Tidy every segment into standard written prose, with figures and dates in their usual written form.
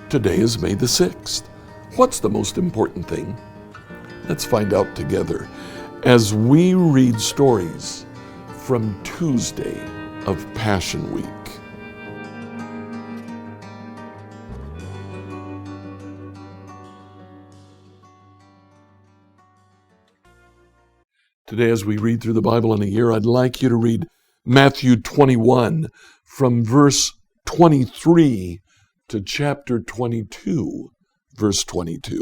Today is May the 6th. What's the most important thing? Let's find out together as we read stories from Tuesday of Passion Week. Today, as we read through the Bible in a year, I'd like you to read Matthew 21 from verse 23 to chapter 22, verse 22.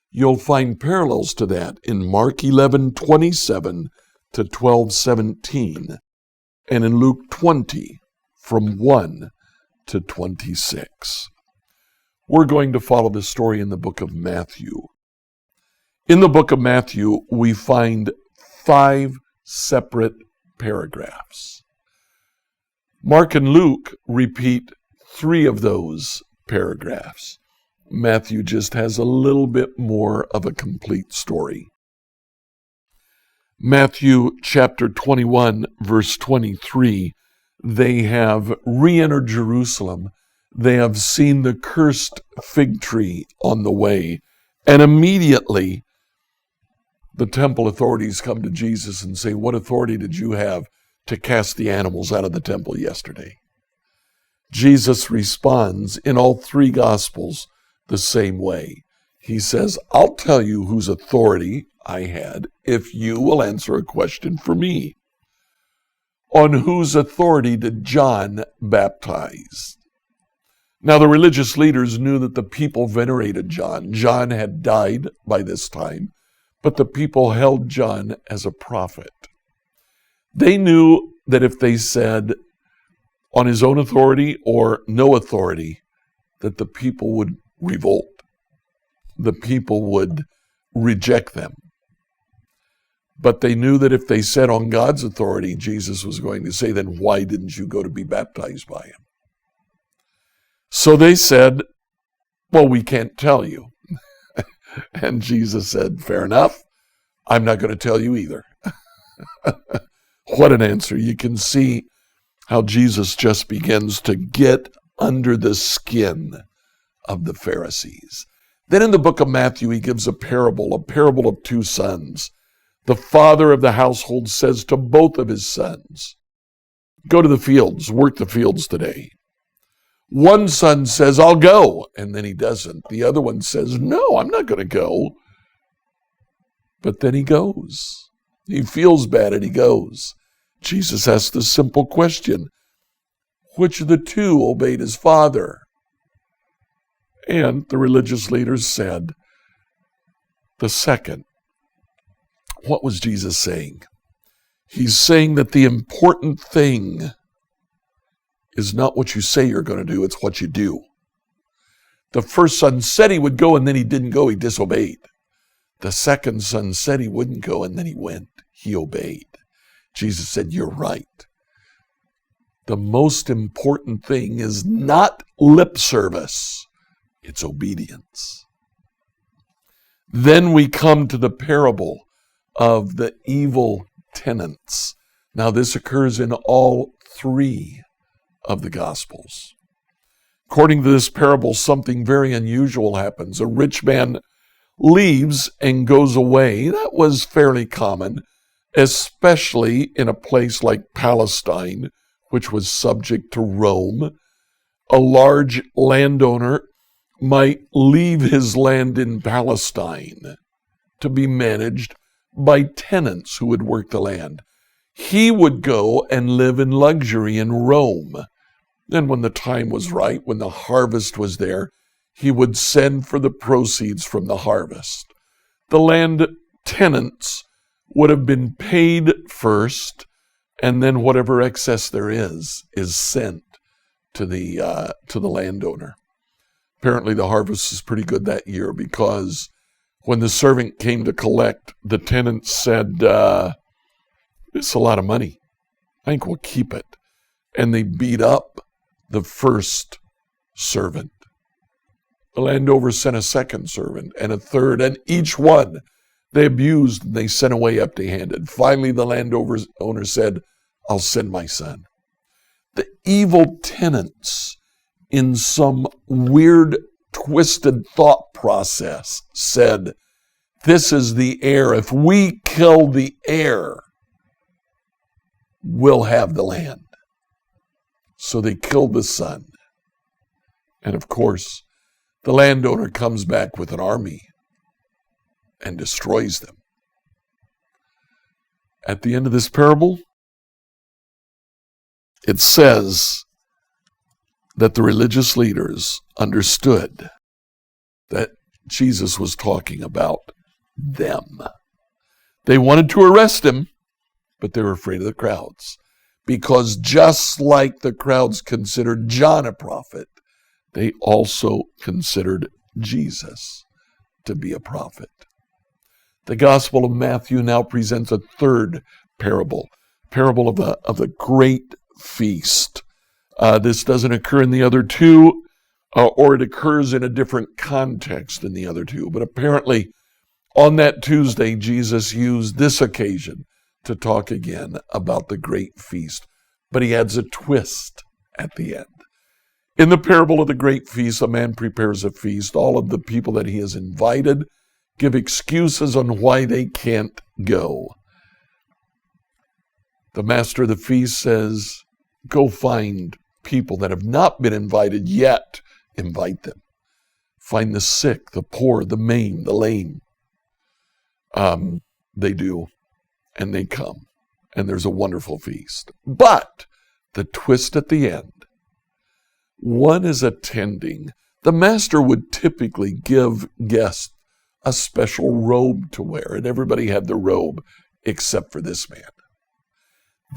You'll find parallels to that in Mark 11:27 to 12:17, and in Luke 20 from 1 to 26. We're going to follow the story in the book of Matthew. In the book of Matthew, we find 5 separate paragraphs. Mark and Luke repeat 3 of those paragraphs. Matthew just has a little bit more of a complete story. Matthew chapter 21, verse 23, they have re-entered Jerusalem. They have seen the cursed fig tree on the way, and immediately the temple authorities come to Jesus and say, "What authority did you have to cast the animals out of the temple yesterday?" Jesus responds in all 3 Gospels the same way. He says, "I'll tell you whose authority I had if you will answer a question for me. On whose authority did John baptize?" Now the religious leaders knew that the people venerated John. John had died by this time, but the people held John as a prophet. They knew that if they said on his own authority or no authority, that the people would revolt. The people would reject them. But they knew that if they said on God's authority, Jesus was going to say, "Then why didn't you go to be baptized by him?" So they said, "Well, we can't tell you." And Jesus said, "Fair enough. I'm not going to tell you either." What an answer. You can see how Jesus just begins to get under the skin of the Pharisees. Then in the book of Matthew, he gives a parable of 2 sons. The father of the household says to both of his sons, "Go to the fields, work the fields today." One son says, "I'll go," and then he doesn't. The other one says, "No, I'm not going to go." But then he goes. He feels bad and he goes. Jesus asked the simple question, which of the 2 obeyed his father? And the religious leaders said, the second. What was Jesus saying? He's saying that the important thing is not what you say you're going to do, it's what you do. The first son said he would go and then he didn't go, he disobeyed. The second son said he wouldn't go and then he went, he obeyed. Jesus said, "You're right. The most important thing is not lip service, it's obedience." Then we come to the parable of the evil tenants. Now this occurs in all 3 of the Gospels. According to this parable, something very unusual happens. A rich man leaves and goes away. That was fairly common, especially in a place like Palestine, which was subject to Rome. A large landowner might leave his land in Palestine to be managed by tenants who would work the land. He would go and live in luxury in Rome. Then when the time was right, when the harvest was there, he would send for the proceeds from the harvest. The land tenants would have been paid first, and then whatever excess there is sent to the landowner. Apparently the harvest is pretty good that year, because when the servant came to collect, the tenant said, "It's a lot of money. I think we'll keep it." And they beat up the first servant. The landowner sent a second servant and a third, and each one They abused and they sent away empty-handed. Finally, the landowner said, I'll send my son. The evil tenants, in some weird, twisted thought process, said, this is the heir. If we kill the heir, we'll have the land. So they killed the son. And of course, the landowner comes back with an army and destroys them. At the end of this parable, it says that the religious leaders understood that Jesus was talking about them. They wanted to arrest him, but they were afraid of the crowds. Because just like the crowds considered John a prophet, they also considered Jesus to be a prophet. The Gospel of Matthew now presents a third parable of a great feast. This doesn't occur in the other two, or it occurs in a different context than the other two. But apparently, on that Tuesday, Jesus used this occasion to talk again about the great feast. But he adds a twist at the end. In the parable of the great feast, a man prepares a feast. All of the people that he has invited give excuses on why they can't go. The master of the feast says, go find people that have not been invited yet. Invite them. Find the sick, the poor, the maimed, the lame. They do, and they come. And there's a wonderful feast. But the twist at the end, one is attending. The master would typically give guests a special robe to wear, and everybody had the robe except for this man.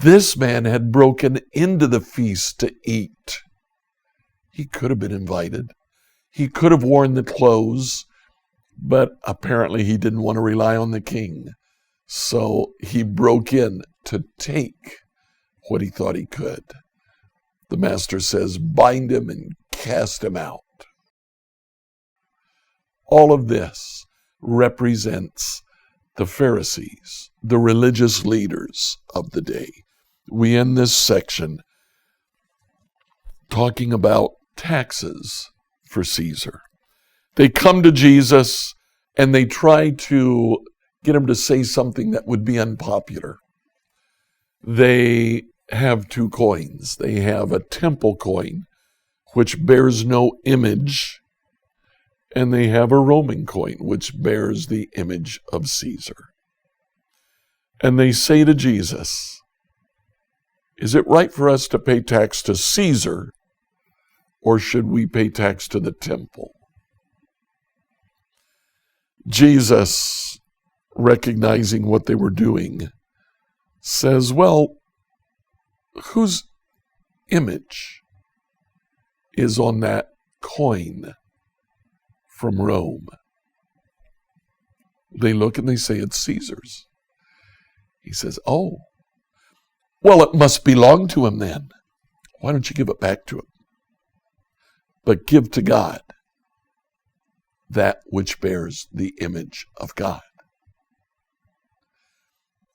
This man had broken into the feast to eat. He could have been invited. He could have worn the clothes, but apparently he didn't want to rely on the king. So he broke in to take what he thought he could. The master says, bind him and cast him out. All of this represents the Pharisees, the religious leaders of the day. We end this section talking about taxes for Caesar. They come to Jesus and they try to get him to say something that would be unpopular. They have two coins. They have a temple coin, which bears no image, and they have a Roman coin, which bears the image of Caesar. And they say to Jesus, is it right for us to pay tax to Caesar, or should we pay tax to the temple? Jesus, recognizing what they were doing, says, well, whose image is on that coin from Rome? They look and they say, it's Caesar's. He says, oh, well, it must belong to him then. Why don't you give it back to him? But give to God that which bears the image of God.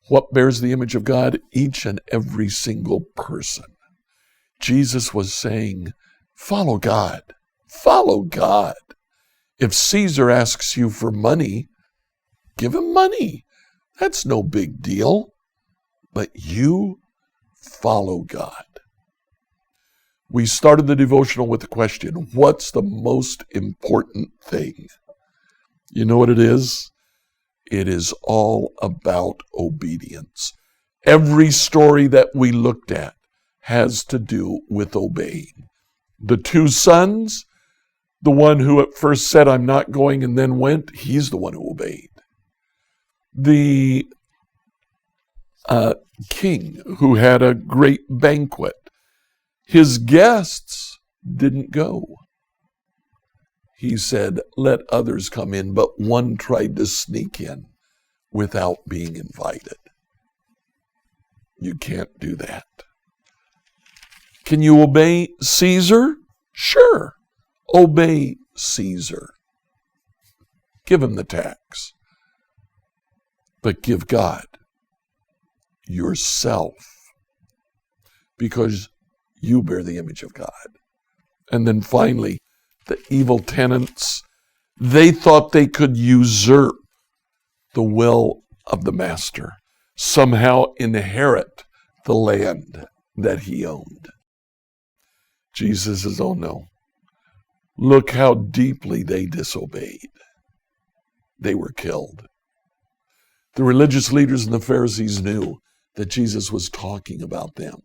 What bears the image of God? Each and every single person. Jesus was saying, follow God. Follow God. If Caesar asks you for money, give him money. That's no big deal. But you follow God. We started the devotional with the question, what's the most important thing? You know what it is? It is all about obedience. Every story that we looked at has to do with obeying. The two sons, the one who at first said, I'm not going, and then went, he's the one who obeyed. The king who had a great banquet, his guests didn't go. He said, let others come in, but one tried to sneak in without being invited. You can't do that. Can you obey Caesar? Sure. Obey Caesar. Give him the tax. but give God yourself, because you bear the image of God. And then finally, the evil tenants, they thought they could usurp the will of the master, somehow inherit the land that he owned. Jesus says, oh no, look how deeply they disobeyed. They were killed. The religious leaders and the Pharisees knew that Jesus was talking about them.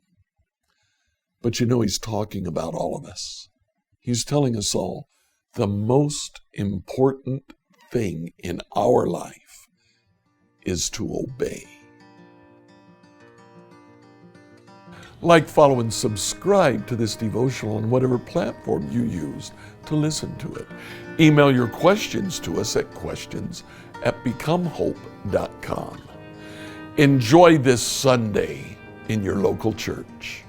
But you know, he's talking about all of us. He's telling us all the most important thing in our life is to obey. Like, follow, and subscribe to this devotional on whatever platform you used to listen to it. Email your questions to us at questions@becomehope.com. Enjoy this Sunday in your local church.